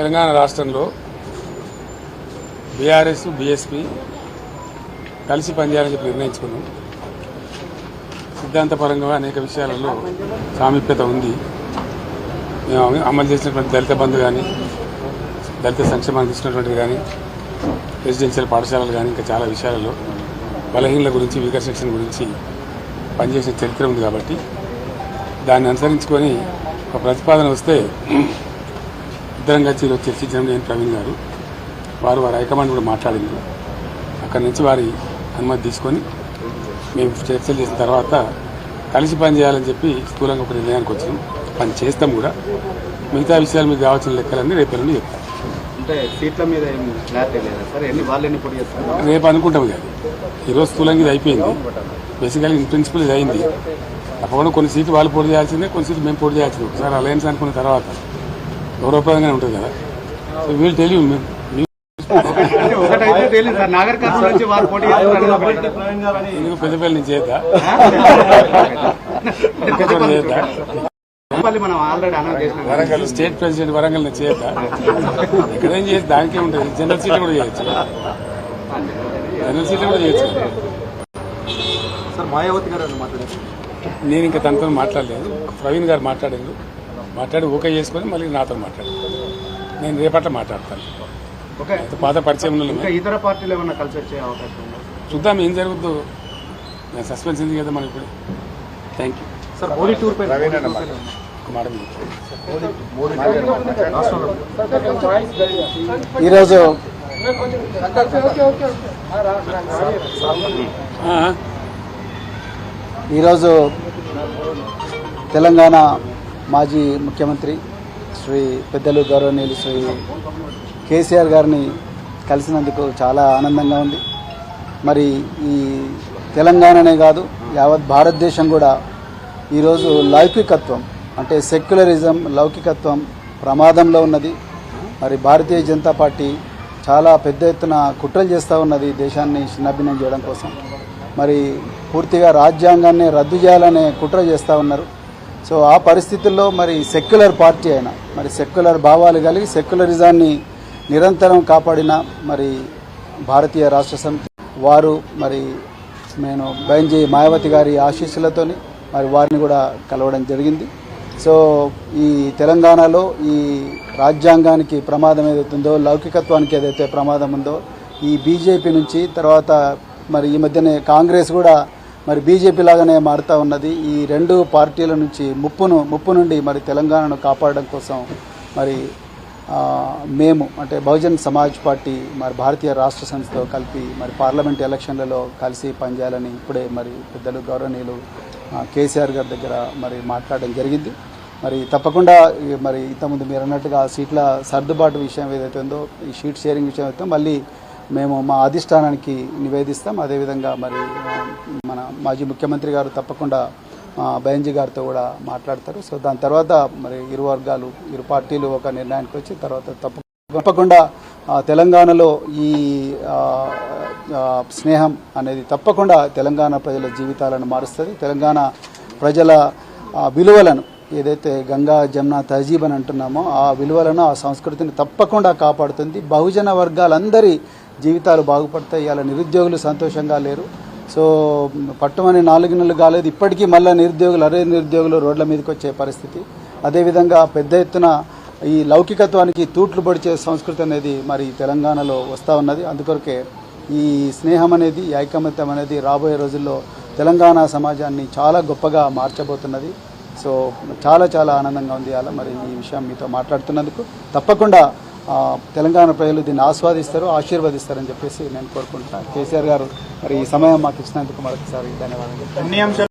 తెలంగాణ రాష్ట్రంలో BRS BSP కలిసి పనిచేయాలని చెప్పి నిర్ణయించుకున్నాం. సిద్ధాంతపరంగా అనేక విషయాలలో సామీప్యత ఉంది. మేము అమలు చేసినటువంటి దళిత బంధు కానీ, దళిత సంక్షేమానికి ఇచ్చినటువంటిది కానీ, రెసిడెన్షియల్ పాఠశాలలు కానీ, ఇంకా చాలా విషయాలలో బలహీనల గురించి, వీకర్ సెక్షన్ గురించి పనిచేసిన చరిత్ర ఉంది. కాబట్టి దాన్ని అనుసరించుకొని ఒక ప్రతిపాదన వస్తే ఇద్దరం కలిసి చర్చించడం నేను ప్రవీణ్ గారు వారి హైకమాండ్ కూడా మాట్లాడింది. అక్కడి నుంచి వారి అనుమతి తీసుకొని మేము చర్చలు చేసిన తర్వాత కలిసి పని చేయాలని చెప్పి స్థూలంగా ఒక నిర్ణయానికి వచ్చాం. పని చేస్తాం కూడా. మిగతా విషయాలు మీకు కావాల్సిన లెక్కలన్నీ రేపు నుండి చెప్తాం. అంటే సీట్ల మీద రేపు అనుకుంటాం కానీ ఈరోజు స్థూలంగా ఇది అయిపోయింది. బేసికల్గా ఇన్ ప్రిన్సిపల్ ఇది అయింది. తప్పకుండా కొన్ని సీట్లు వాళ్ళు పోటీ చేయాల్సిందే, కొన్ని సీట్లు మేము పోటీ చేయాల్సింది. ఒకసారి అలయన్స్ అనుకున్న తర్వాత గౌరవప్రదంగానే ఉంటుంది కదా. సో వీళ్ళు తెలియదు పెద్దపల్లి నుంచి చేద్దా వరంగల్ స్టేట్ ప్రెసిడెంట్ వరంగల్ నుంచి చేద్దా ఇక్కడేం చేసి దానికే ఉంటుంది. జనరల్ సీట్లు కూడా చేయొచ్చు. జనరల్ సీట్లు కూడా చేయొచ్చు. నేను ఇంకా తనతో మాట్లాడలేదు. ప్రవీణ్ గారు మాట్లాడి ఓకే చేసుకొని మళ్ళీ నాతో మాట్లాడారు. నేను రేపట్ల మాట్లాడతాను. పాత పరిచయం ఇతర పార్టీలు ఏమన్నా కలిసి వచ్చే అవకాశం ఉందా? చూద్దాం ఏం జరుగుతుందో. నేను సస్పెన్స్ ఉంది కదా మనం ఇప్పుడు. Thank you sir. Modi tour పై ఈరోజు తెలంగాణ మాజీ ముఖ్యమంత్రి శ్రీ పెద్దలు గౌరవనీయులు శ్రీ కేసీఆర్ గారిని కలిసినందుకు చాలా ఆనందంగా ఉంది. మరి ఈ తెలంగాణనే కాదు యావత్ భారతదేశం కూడా ఈరోజు లౌకికత్వం అంటే సెక్యులరిజం, లౌకికత్వం ప్రమాదంలో ఉన్నది. మరి భారతీయ జనతా పార్టీ చాలా పెద్ద ఎత్తున కుట్రలు చేస్తూ ఉన్నది దేశాన్ని చిన్నాభిన్నం చేయడం కోసం. మరి పూర్తిగా రాజ్యాంగాన్ని రద్దు చేయాలనే కుట్ర చేస్తూ ఉన్నారు. సో ఆ పరిస్థితుల్లో మరి సెక్యులర్ పార్టీ అయినా, మరి సెక్యులర్ భావాలు కలిగి సెక్యులరిజాన్ని నిరంతరం కాపాడిన మరి భారతీయ రాష్ట్ర సమితి వారు మరి నేను బైంజీ మాయావతి గారి ఆశీస్సులతోని మరి వారిని కూడా కలవడం జరిగింది. సో ఈ తెలంగాణలో ఈ రాజ్యాంగానికి ప్రమాదం ఏదైతుందో, లౌకికత్వానికి ఏదైతే ప్రమాదం ఉందో, ఈ బీజేపీ నుంచి తర్వాత మరి ఈ మధ్యనే కాంగ్రెస్ కూడా మరి బీజేపీ లాగానే మారుతూ ఉన్నది. ఈ రెండు పార్టీల నుంచి ముప్పు నుండి మరి తెలంగాణను కాపాడడం కోసం మరి మేము అంటే బహుజన్ సమాజ్ పార్టీ మరి భారతీయ రాష్ట్ర సమితితో కలిపి మరి పార్లమెంట్ ఎలక్షన్లలో కలిసి పనిచేయాలని ఇప్పుడే మరి పెద్దలు గౌరవనీయులు కేసీఆర్ గారి దగ్గర మరి మాట్లాడడం జరిగింది. మరి తప్పకుండా మరి ఇంతకుముందు మీరు అన్నట్టుగా సీట్ల సర్దుబాటు విషయం ఏదైతే ఉందో, ఈ షీట్ షేరింగ్ విషయం అయితే మళ్ళీ మేము మా అధిష్టానానికి నివేదిస్తాం. అదేవిధంగా మరి మన మాజీ ముఖ్యమంత్రి గారు తప్పకుండా బైంజీ గారితో కూడా మాట్లాడతారు. సో దాని తర్వాత మరి ఇరు వర్గాలు, ఇరు పార్టీలు ఒక నిర్ణయానికి వచ్చి తర్వాత తప్పకుండా తెలంగాణలో ఈ స్నేహం అనేది తప్పకుండా తెలంగాణ ప్రజల జీవితాలను మారుస్తుంది. తెలంగాణ ప్రజల విలువలను ఏదైతే గంగా జమున తహజీబ్ అని అంటున్నామో ఆ విలువలను, ఆ సంస్కృతిని తప్పకుండా కాపాడుతుంది. బహుజన వర్గాలందరి జీవితాలు బాగుపడతాయి. ఇలా నిరుద్యోగులు సంతోషంగా లేరు. సో పట్టుమని 4 నెలలు కాలేదు, ఇప్పటికీ మళ్ళీ నిరుద్యోగులు రోడ్ల మీదకి వచ్చే పరిస్థితి. అదేవిధంగా పెద్ద ఎత్తున ఈ లౌకికత్వానికి తూట్లు పొడిచే సంస్కృతి అనేది మరి తెలంగాణలో వస్తూ ఉన్నది. అందుకొరకే ఈ స్నేహం అనేది, ఈ ఐకమత్యం అనేది రాబోయే రోజుల్లో తెలంగాణ సమాజాన్ని చాలా గొప్పగా మార్చబోతున్నది. సో చాలా చాలా ఆనందంగా ఉంది అలా మరి ఈ విషయం మీతో మాట్లాడుతున్నందుకు. తప్పకుండా తెలంగాణ ప్రజలు దీన్ని ఆస్వాదిస్తారు, ఆశీర్వదిస్తారని చెప్పేసి నేను కోరుకుంటున్నాను. కేసీఆర్ గారు మరి ఈ సమయం మాకు ఇచ్చినందుకు మరొకసారి ధన్యవాదాలు.